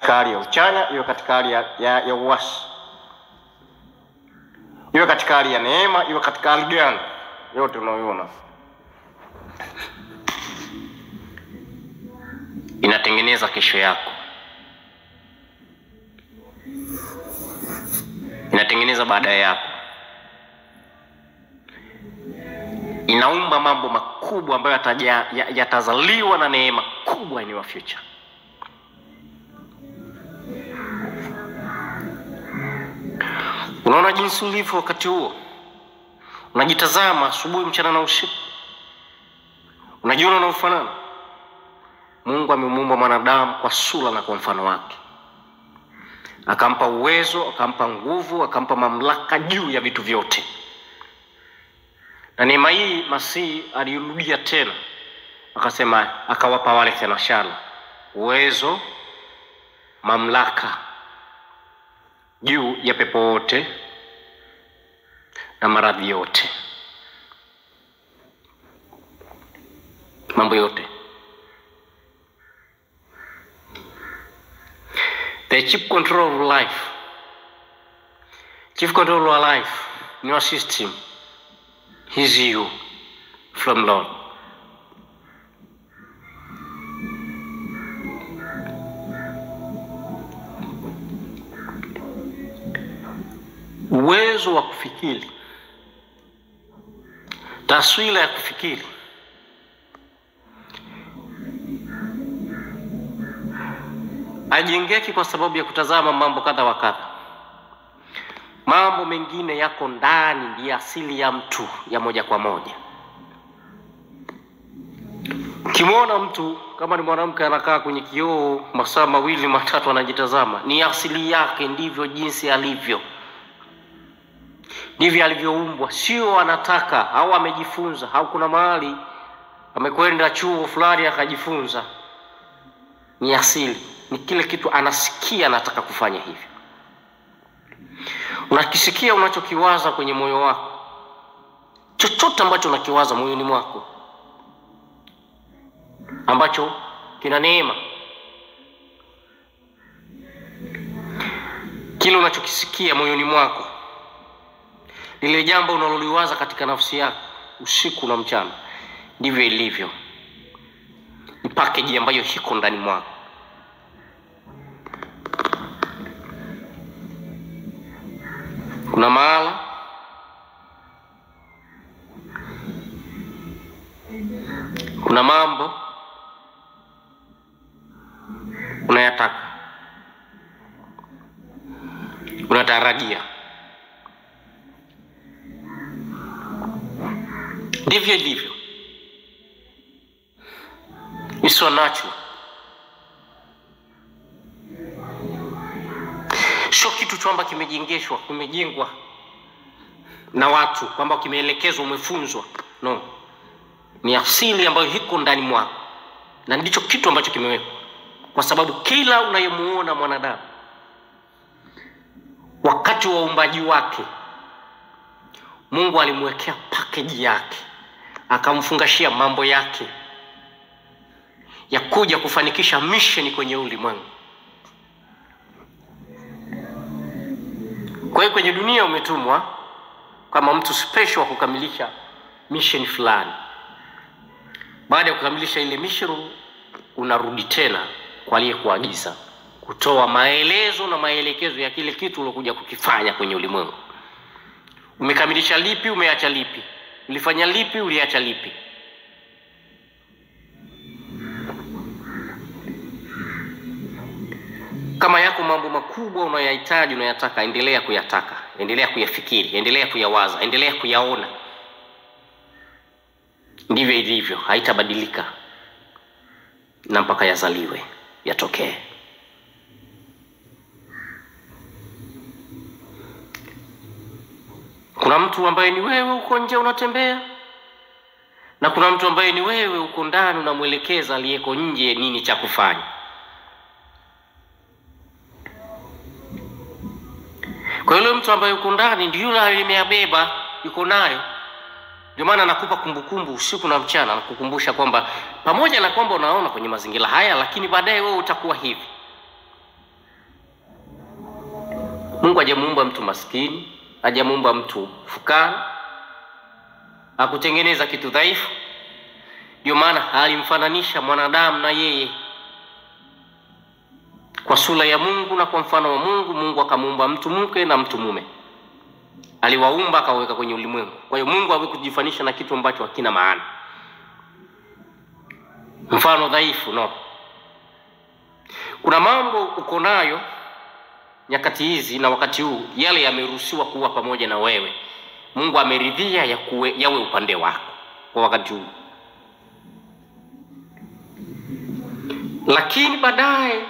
katika hali ya uchanya, iwe katika hali ya uasi, iwe katika hali ya neema, iwe katika hali gani yote unayoona, inatengeneza kesho yako, inatengeneza baada yako, inaumba mambo makubwa ambayo yatazaliwa na neema kubwa in your future. Unaona jinsi ulivyo wakati huo, unajitazama asubuhi, mchana na usiku, unajiona na ufanana. Mungu amemuumba mwanadamu kwa sura na kwa mfano wake, akampa uwezo, akampa nguvu, akampa mamlaka juu ya vitu vyote. Na neema hii Masihi alirudia tena, akasema akawapa wale thenashara uwezo, mamlaka juu ya pepo wote na maradhi yote, mambo yote. The chief control of life, chief control of life in your system is you from Lord. Uwezo wa kufikiri, taswira ya kufikiri, ajengeki kwa sababu ya kutazama mambo kadha wa kadha. Mambo mengine yako ndani, ndiyo asili ya mtu ya moja kwa moja. Ukimwona mtu kama ni mwanamke anakaa kwenye kioo masaa mawili matatu anajitazama, ni asili yake, ndivyo jinsi alivyo, ndivyo alivyoumbwa. Sio anataka au amejifunza au kuna mahali amekwenda chuo fulani akajifunza. Ni asili, ni kile kitu anasikia anataka kufanya hivi. Unakisikia unachokiwaza kwenye moyo wako, chochote ambacho unakiwaza moyoni mwako ambacho kina neema, kile unachokisikia moyoni mwako, lile jambo unaloliwaza katika nafsi yako usiku na mchana, ndivyo ilivyo. Ni package ambayo iko ndani mwako. Kuna mahala kuna mambo unayataka, unatarajia, ndivyo ilivyo. It's so natural. Sio kitu kwamba kimejengwa na watu, kwamba kimeelekezwa, umefunzwa. No. Ni asili ambayo iko ndani mwako, na ndicho kitu ambacho kimewekwa. Kwa sababu kila unayemuona mwanadamu wakati wa uumbaji wake, Mungu alimwekea package yake, akamfungashia mambo yake ya kuja kufanikisha mission kwenye ulimwengu. Kwa hiyo kwenye dunia umetumwa kama mtu special wa kukamilisha mission fulani. Baada ya kukamilisha ile mission, unarudi tena kwa aliyekuagiza kutoa maelezo na maelekezo ya kile kitu ulokuja kukifanya kwenye ulimwengu. Umekamilisha lipi, umeacha lipi, ulifanya lipi, uliacha lipi. Kama yako mambo makubwa unayohitaji, unayataka, endelea kuyataka, endelea kuyafikiri, endelea kuyawaza, endelea kuyaona. Ndivyo ilivyo, haitabadilika na mpaka yazaliwe, yatokee. Kuna mtu ambaye ni wewe uko nje unatembea, na kuna mtu ambaye ni wewe uko ndani unamuelekeza aliyeko nje nini cha kufanya. Kwa hiyo mtu ambaye uko ndani ndiye yule aliyebeba, yuko nayo. Ndio maana nakupa kumbukumbu usiku na mchana, nakukumbusha kwamba pamoja na kwamba unaona kwenye mazingira haya, lakini baadaye wewe utakuwa hivi. Mungu hajamuumba mtu maskini, hajamuumba mtu fukara, hakutengeneza kitu dhaifu. Ndio maana alimfananisha mwanadamu na yeye kwa sura ya Mungu na kwa mfano wa Mungu. Mungu akamuumba mtu mke na mtu mume, aliwaumba akaweka kwenye ulimwengu. Kwa hiyo Mungu hawezi kujifanisha na kitu ambacho hakina maana. Mfano dhaifu no. Kuna mambo uko nayo nyakati hizi na wakati huu, yale yameruhusiwa kuwa pamoja na wewe. Mungu ameridhia yawe upande wako kwa wakati huu. Lakini baadaye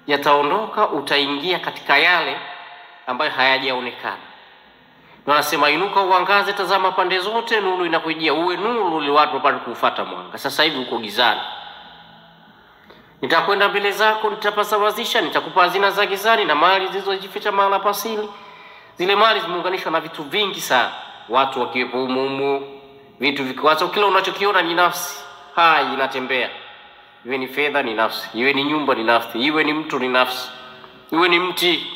yataondoka, utaingia katika yale ambayo hayajaonekana. Na anasema inuka uangaze, tazama pande zote nuru inakujia, uwe nuru ili watu wapate kufuata mwanga. Sasa hivi uko gizani. Nitakwenda mbele zako, nitapasawazisha, nitakupa hazina za gizani na mali zilizojificha mahala pasili. Zile mali zimeunganishwa na vitu vingi sana, watu wakiwepo humo, vitu vikwazo. Kila unachokiona ni nafsi hai inatembea. Iwe ni fedha ni nafsi, iwe ni nyumba ni nafsi, iwe ni mtu ni nafsi, iwe ni mti.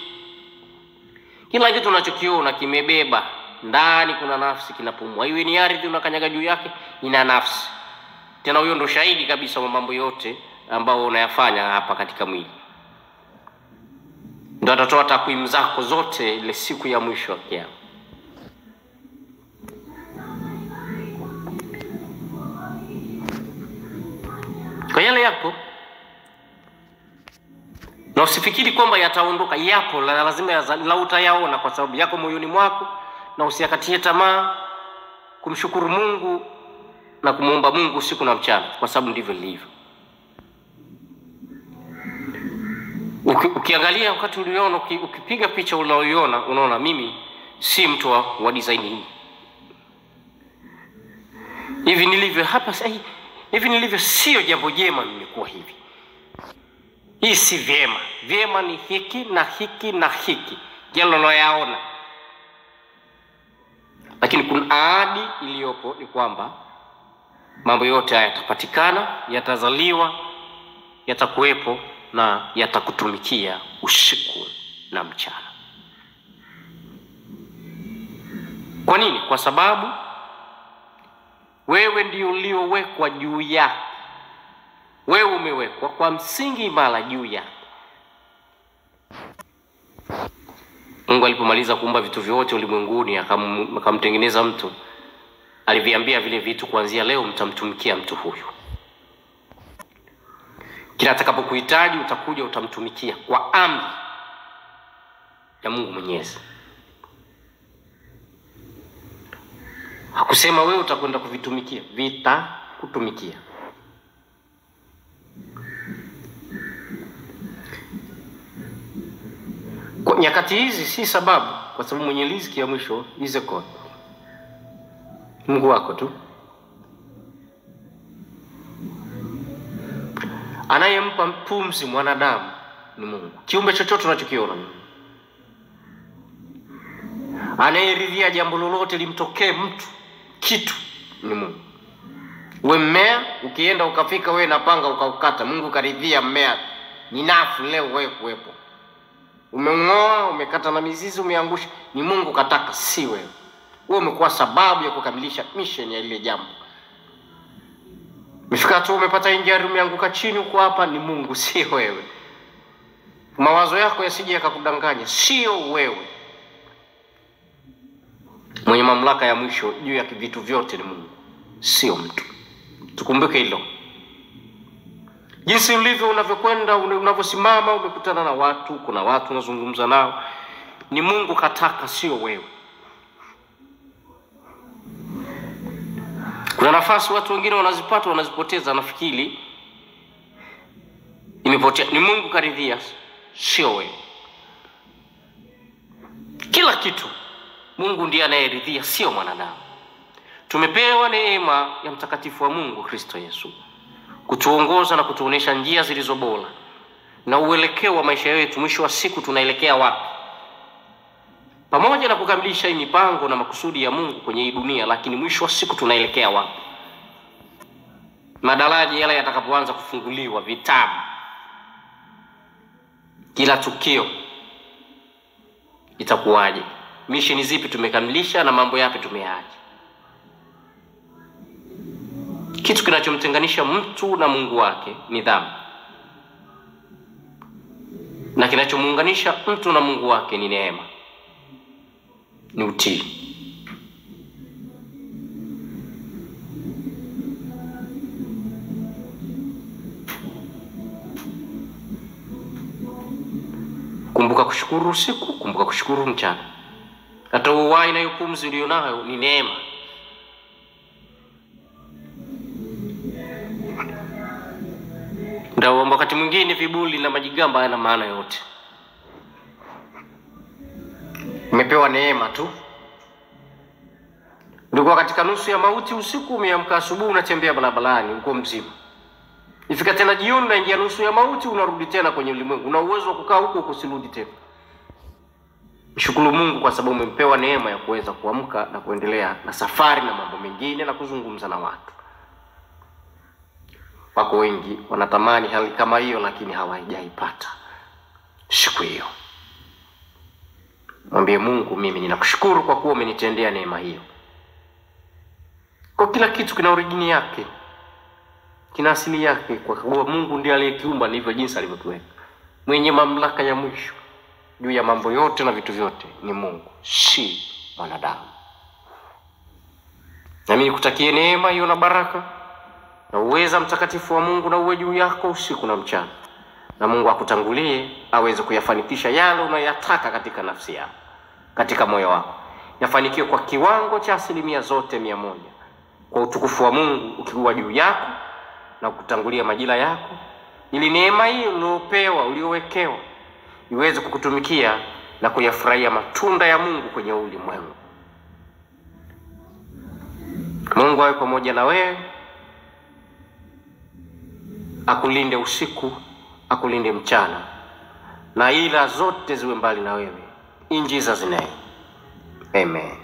Kila kitu unachokiona kimebeba ndani, kuna nafsi kinapumua. Iwe ni ardhi unakanyaga juu yake, ina nafsi. Tena huyo ndo shahidi kabisa wa mambo yote ambao unayafanya hapa katika mwili. Ndio atatoa takwimu zako zote ile siku ya mwisho wa kiyama. Kwa yale yako, na usifikiri kwamba yataondoka. Yapo, lazima la utayaona kwa sababu yako moyoni mwako, na usiakatie tamaa kumshukuru Mungu na kumuomba Mungu usiku na mchana, kwa sababu ndivyo lilivyo. Ukiangalia wakati uliona, ukipiga picha unaoiona, unaona mimi si mtu wa design hii. Hivi nilivyo hapa sasa, hivi nilivyo sio jambo jema nimekuwa hivi. Hii si vyema. Vyema ni hiki na hiki na hiki. Jalo unayaona. Lakini kuna ahadi iliyopo ni kwamba mambo yote haya yatapatikana, yatazaliwa, yatakuwepo na yatakutumikia usiku na mchana. Kwa nini? Kwa sababu wewe ndio uliowekwa juu yake. Wewe umewekwa kwa msingi imara juu yake. Mungu alipomaliza kuumba vitu vyote ulimwenguni, akamtengeneza mtu, aliviambia vile vitu, kuanzia leo mtamtumikia mtu huyu. Kila atakapokuhitaji utakuja utamtumikia kwa amri ya Mungu Mwenyezi. Hakusema wewe utakwenda kuvitumikia, vitakutumikia. Kwa nyakati hizi si sababu, kwa sababu mwenye riziki ya mwisho is God. Mungu wako tu. Anayempa pumzi mwanadamu ni Mungu. Kiumbe chochote unachokiona ni Mungu. Anayeridhia jambo lolote limtokee mtu kitu ni Mungu. Wewe mmea ukienda ukafika wewe na panga ukaukata, Mungu karidhia mmea ni nafu leo wewe kuwepo. Umeungoa, umekata na mizizi, umeangusha, ni Mungu kataka, si wewe. Wewe umekuwa sababu ya kukamilisha mission ya ile jambo. Umefika tu umepata injury, umeanguka chini uko hapa, ni Mungu, si wewe. Mawazo yako yasije yakakudanganya, sio wewe. Mwenye mamlaka ya mwisho juu ya vitu vyote ni Mungu, sio mtu. Tukumbuke hilo. Jinsi ulivyo, unavyokwenda, unavyosimama, umekutana na watu, kuna watu unazungumza nao, ni Mungu kataka, sio wewe. Kuna nafasi watu wengine wanazipata, wanazipoteza, nafikiri imepotea. Ni Mungu karidhia, sio wewe. Kila kitu Mungu ndiye anayeridhia, sio mwanadamu. Tumepewa neema ya mtakatifu wa Mungu Kristo Yesu kutuongoza na kutuonesha njia zilizo bora na uelekeo wa maisha yetu. Mwisho wa siku tunaelekea wapi? Pamoja na kukamilisha mipango na makusudi ya Mungu kwenye hii dunia, lakini mwisho wa siku tunaelekea wapi? Madaraja yale yatakapoanza kufunguliwa, vitabu, kila tukio itakuwaje? Mission zipi tumekamilisha na mambo yapi tumeacha? Kitu kinachomtenganisha mtu na Mungu wake ni dhambi, na kinachomuunganisha mtu na Mungu wake ni neema, ni utii. Kumbuka kushukuru usiku, kumbuka kushukuru mchana. Hata uhai na pumzi ulionayo ni neema. Ndio wakati mwingine vibuli na majigamba hayana maana yote. Umepewa neema tu. Ulikuwa katika nusu ya mauti usiku, umeamka asubuhi unatembea barabarani uko mzima. Ifika tena jioni unaingia nusu ya mauti, unarudi tena kwenye ulimwengu. Una uwezo wa kukaa huko usirudi tena. Mshukuru Mungu kwa sababu umepewa neema ya kuweza kuamka na kuendelea na safari na mambo mengine na kuzungumza na watu. Wako wengi wanatamani hali kama hiyo lakini hawajaipata siku hiyo. Mwambie Mungu, mimi ninakushukuru kwa kuwa umenitendea neema hiyo. Kwa kila kitu kina origini yake, kina asili yake, kwa kuwa Mungu ndiye aliyekiumba ndivyo jinsi alivyokiweka. Mwenye mamlaka ya mwisho juu ya mambo yote na vitu vyote ni Mungu, si mwanadamu. Na mimi nikutakie neema hiyo na baraka na uweza mtakatifu wa Mungu na uwe juu yako usiku na mchana. Na Mungu akutangulie aweze kuyafanikisha yale unayotaka katika nafsi yako, katika moyo wako. Yafanikiwe kwa kiwango cha 100% kwa utukufu wa Mungu ukiwa juu yako na kutangulia majira yako, ili neema hiyo uliopewa, uliowekewa, iweze kukutumikia na kuyafurahia matunda ya Mungu kwenye ulimwengu. Mungu awe pamoja na wewe, akulinde usiku, akulinde mchana, na ila zote ziwe mbali na wewe. In Jesus' name. Amen.